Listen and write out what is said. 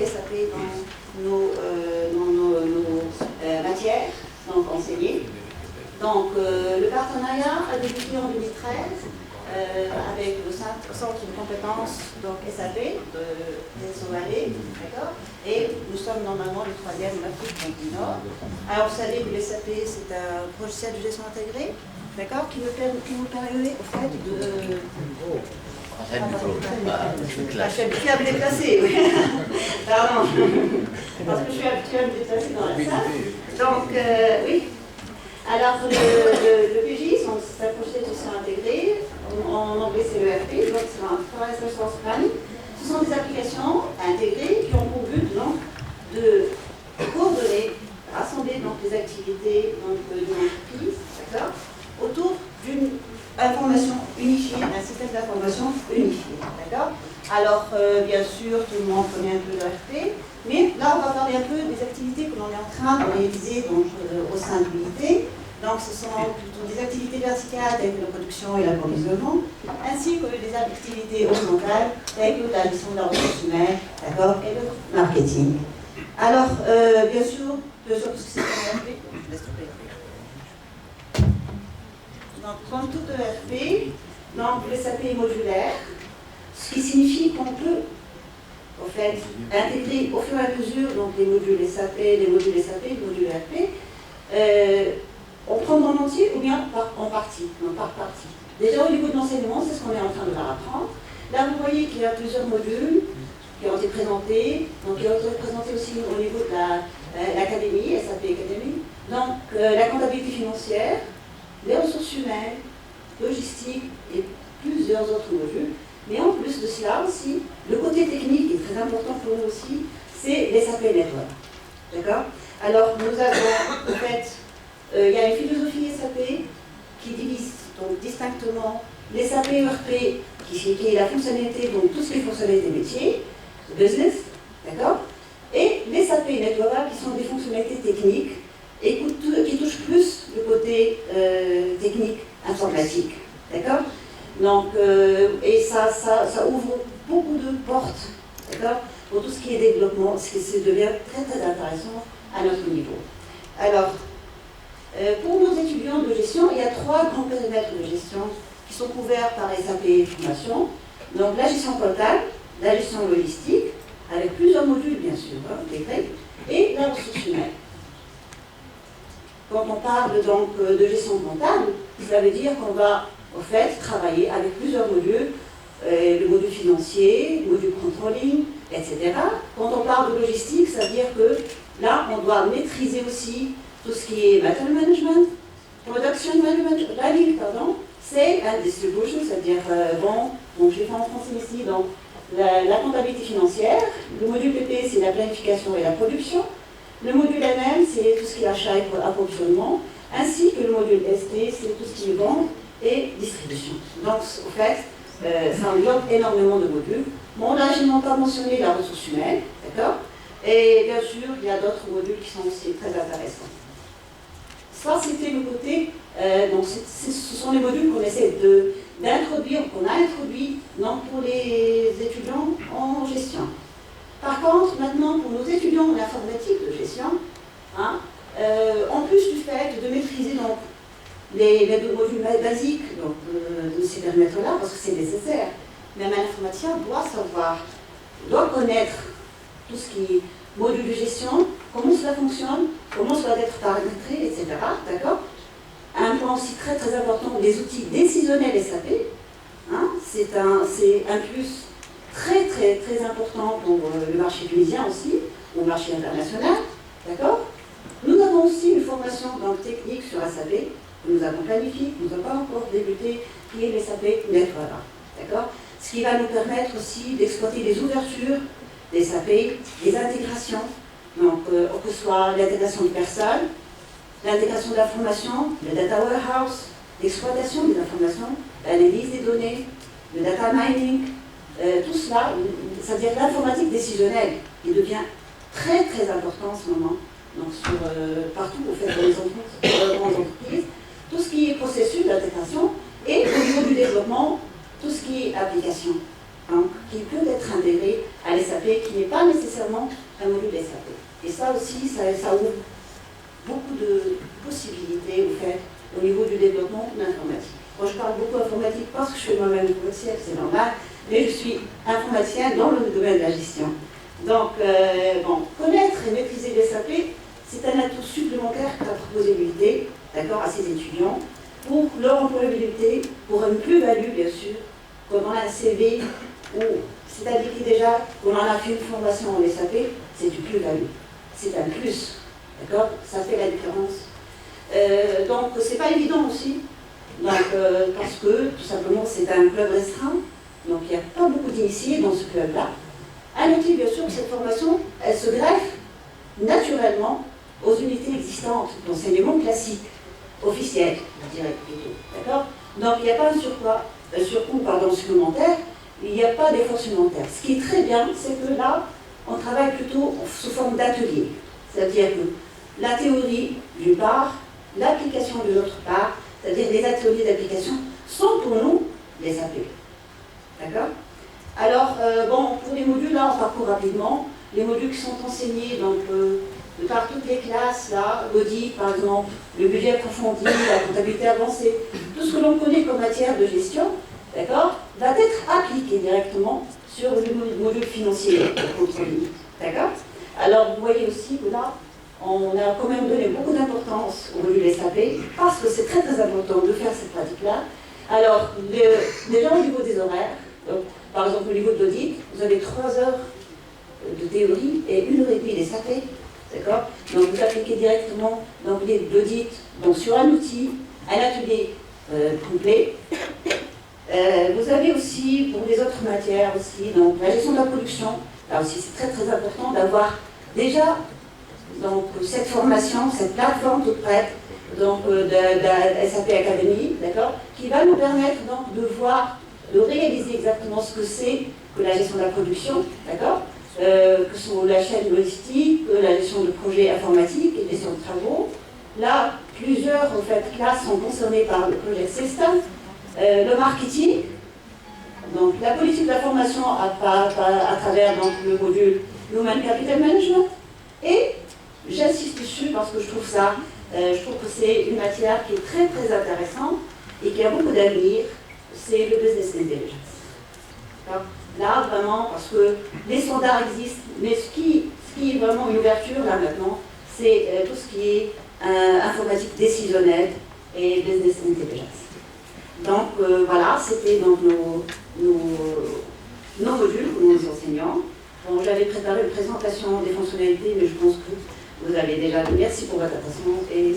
SAP dans nos matières donc enseignées. Donc le partenariat a débuté en 2013 avec le centre de compétences donc SAP de Sovalé, d'accord. Et nous sommes normalement le troisième en Afrique du Nord. Alors vous savez que le SAP c'est un logiciel de gestion intégrée, d'accord, qui nous permet au fait de je suis habituée à me déplacer, oui. Pardon. Parce que je suis habituée à me déplacer dans la salle. Donc, oui. Alors, le PJ, c'est un projet de gestion intégrée. En anglais, c'est le RP, donc c'est un Enterprise Resource Planning. Ce sont des applications intégrées qui ont pour but donc, de coordonner, rassembler donc, les activités d'une entreprise, d'accord, autour d'une information unifiée, un système d'information unifié, d'accord. Alors, bien sûr, tout le monde connaît un peu l'ERP, mais là, on va parler un peu des activités que l'on est en train de réaliser donc, au sein de l'unité. Donc, ce sont plutôt des activités verticales telles que la production et l'approvisionnement, ainsi que des activités horizontales telles que la gestion de la ressource humaine, d'accord, et le marketing. Alors, bien sûr, tout ce qui c'est l'ERP, je laisse tomber. Donc, comme tout ERP, donc le SAP est modulaire, ce qui signifie qu'on peut, en fait, intégrer au fur et à mesure donc, les modules SAP, les modules ERP, en prendre en entier ou bien en partie, par partie. Déjà au niveau de l'enseignement, c'est ce qu'on est en train de leur apprendre. Là, vous voyez qu'il y a plusieurs modules qui ont été présentés, donc qui ont été présentés aussi au niveau de l'académie, SAP Academy. Donc, la comptabilité financière, les ressources humaines, logistique et plusieurs autres modules. Mais en plus de cela aussi, le côté technique est très important pour nous aussi, c'est les SAP Network. D'accord? Alors, nous avons, en fait, il y a une philosophie SAP qui divise donc, distinctement les SAP ERP, qui est la fonctionnalité, donc tout ce qui est fonctionnalité métier, business, d'accord? Et les SAP Network qui sont des fonctionnalités techniques et qui touchent plus le côté technique, informatique, d'accord? Donc, et ça ouvre beaucoup de portes, d'accord, pour tout ce qui est développement, ce qui devient très très intéressant à notre niveau. Alors, pour nos étudiants de gestion, il y a 3 grands périmètres de gestion qui sont couverts par SAP Formation. Donc, la gestion comptable, la gestion logistique, avec plusieurs modules bien sûr, hein, intégrés, et la ressource humaine. Quand on parle donc de gestion comptable, ça veut dire qu'on va au fait travailler avec plusieurs modules, le module financier, le module controlling, etc. Quand on parle de logistique, ça veut dire que là, on doit maîtriser aussi tout ce qui est material management, production planning, sale and distribution, c'est-à-dire, donc je l'ai fait en français ici, donc la comptabilité financière, le module PP, c'est la planification et la production, le module MM, c'est tout ce qui est achat et approvisionnement, ainsi que le module ST, c'est tout ce qui est vente et distribution. Donc, au fait, ça englobe énormément de modules. Bon, là, je n'ai pas mentionné la ressource humaine, d'accord? Et bien sûr, il y a d'autres modules qui sont aussi très intéressants. Ça, c'était le côté, donc ce sont les modules qu'on essaie d'introduire, qu'on a introduits pour les étudiants en gestion. Par contre, maintenant, pour nos étudiants en informatique de gestion, hein, en plus du fait de maîtriser donc, les modules basiques donc, de ces périmètres-là, parce que c'est nécessaire, même un informaticien doit connaître tout ce qui est module de gestion, comment cela fonctionne, comment cela doit être paramétré, etc. D'accord? Un point aussi très très important, les outils décisionnels SAP, hein, c'est un plus très très très important pour le marché tunisien aussi, au marché international, d'accord? Nous avons aussi une formation donc, technique sur SAP, que nous avons planifiée, que nous n'avons pas encore débuté, qui est les SAP Network, d'accord? Ce qui va nous permettre aussi d'exploiter les ouvertures des SAP, les intégrations, donc que ce soit l'intégration de personnes, l'intégration d'informations, le data warehouse, l'exploitation des informations, l'analyse des données, le data mining, tout cela, c'est-à-dire l'informatique décisionnelle, qui devient très très important en ce moment, donc partout au fait dans les grandes entreprises, tout ce qui est processus d'intégration et au niveau du développement, tout ce qui est application. donc, qui peut être intégré à l'SAP, qui n'est pas nécessairement un module SAP. Et ça aussi, ça ouvre beaucoup de possibilités au niveau du développement de l'informatique. Moi, je parle beaucoup informatique parce que je suis moi-même informaticienne, c'est normal, mais je suis informaticien dans le domaine de la gestion. Donc, connaître et maîtriser les SAP, c'est un atout supplémentaire que la proposabilité, d'accord, à ces étudiants, pour leur employabilité, pour une plus-value, bien sûr, quand on a un CV où c'est indiqué déjà qu'on en a fait une formation en SAP, c'est du plus-value. C'est un plus, d'accord? Ça fait la différence. Donc, c'est pas évident aussi, donc, parce que, tout simplement, c'est un club restreint, donc il n'y a pas beaucoup d'initiés dans ce club-là. À noter, bien sûr, que cette formation, elle se greffe naturellement aux unités existantes d'enseignement classique, officiel, je dirais plutôt, d'accord? Donc, il n'y a pas un surcoût supplémentaire, il n'y a pas d'effort supplémentaire. Ce qui est très bien, c'est que là, on travaille plutôt sous forme d'atelier. C'est-à-dire que la théorie, d'une part, l'application de l'autre part, c'est-à-dire les ateliers d'application, sont pour nous les SAP. D'accord? Alors, pour les modules, là, on parcourt rapidement. Les modules qui sont enseignés, donc, de par toutes les classes, là, l'audit, par exemple, le budget approfondi, la comptabilité avancée, tout ce que l'on connaît comme matière de gestion, d'accord, va être appliqué directement sur le module financier de contrôle. D'accord? Alors, vous voyez aussi que là, on a quand même donné beaucoup d'importance au module SAP, parce que c'est très très important de faire cette pratique-là. Alors, déjà au niveau des horaires, donc, par exemple au niveau de l'audit, vous avez 3 heures de théorie et 1h30 des SAP. D'accord? Donc vous appliquez directement l'audit sur un outil, un atelier complet. Vous avez aussi, pour les autres matières aussi, donc la gestion de la production. Là aussi, c'est très très important d'avoir déjà cette formation, cette plateforme toute prête, de SAP Academy, d'accord, qui va nous permettre de voir, de réaliser exactement ce que c'est que la gestion de la production, d'accord, que sont la chaîne logistique, la gestion de projets informatiques et gestion de travaux. Là, plusieurs classes sont concernées par le projet SESTA, le marketing, donc la politique de la formation à travers le module Human Capital Management, et j'insiste dessus parce que je trouve que c'est une matière qui est très très intéressante et qui a beaucoup d'avenir, c'est le business intelligence. Là, vraiment, parce que les standards existent, mais ce qui est vraiment une ouverture, là, maintenant, c'est tout ce qui est informatique décisionnelle et business intelligence. Donc, voilà, c'était donc nos modules que nous enseignons. Bon, j'avais préparé une présentation des fonctionnalités, mais je pense que vous avez déjà dit merci pour votre attention et...